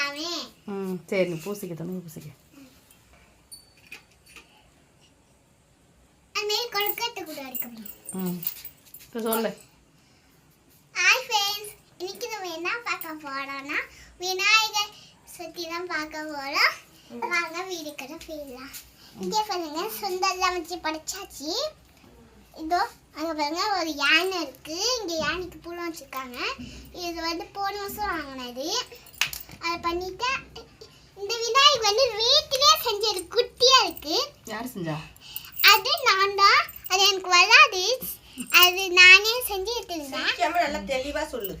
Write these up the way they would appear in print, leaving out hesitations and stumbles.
எல்லாமே. சரி நீ பூசிக்க தம்பி பூசிக்க. அமே கொழுக்கட்டை கூட அடிக்கணும். இப்போ சொல்லு. ஹாய் ஃப்ரெண்ட்ஸ், இன்னைக்கு நம்ம என்ன பார்க்க போறோம்னா விநாயகர் சதுர்த்தி தான் பார்க்க போறோம். வாங்க வீடியோக்குள்ள போயிடலாம். இங்கே பாருங்க சுண்டல்லாம் வச்சு படைச்சாச்சு. இதோ அங்கே பாருங்க ஒரு யானை இருக்கு. இங்கே யானைக்கு பூலம் வச்சிருக்காங்க. இது வந்து போன வருஷம் வாங்கினது. அதை பண்ணிட்டு இந்த விநாயகர் வந்து வீட்டிலே செஞ்சது குட்டியா இருக்கு. யார் செஞ்சா? அது நான் தான். அது எனக்கு வராது. அது நானே செஞ்சு எடுத்துருந்தேன். நல்லா தெளிவா சொல்லு.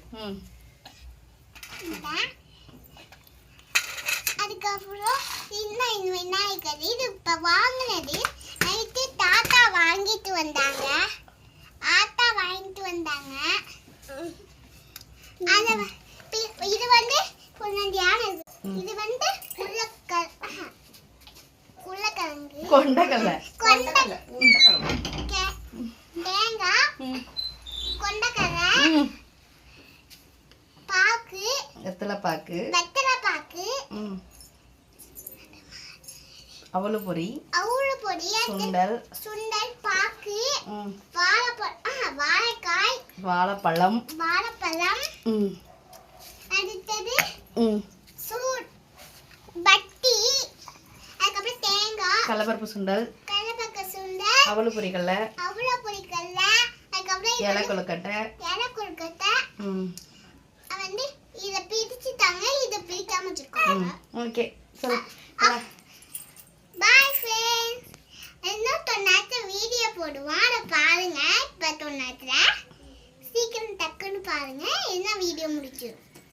அதுக்கப்புறம் இந்த விநாயகர் இது இப்போ வாங்கினது. நைட்டு தாத்தா வாங்கிட்டு வந்தாங்க. இது வந்து யானை. இது வந்து உருளைக்கிழங்கு, கொண்டக்கடலை, தேங்காய், கொண்டக்கடலை, பாக்கு, வெத்தலை பாக்கு, அவளு பொரி, சுண்டல், பாக்கு, வாழைக்காய், வாழைப்பழம், அடுத்தது பட்டி, அதுக்கப்புறம் தேங்காய், கடலப்பருப்பு சுண்டல், அவளு பொரிக்கல்ல, அதுக்கப்புறம் இலை கொழுக்கட்டை, வந்து இதை பிரிச்சுட்டாங்க. இதை பிரிக்காம வச்சிருக்காங்க. ஓகே சரி பாய் ஃப்ரெண்ட்ஸ். இன்னும் தொண்ணாயிரத்துல வீடியோ போடுவோம். அதை பாருங்க. இப்போ தொண்ணாயிரத்துல சீக்கிரம் டக்குன்னு பாருங்க. என்ன வீடியோ முடிச்சிடும்.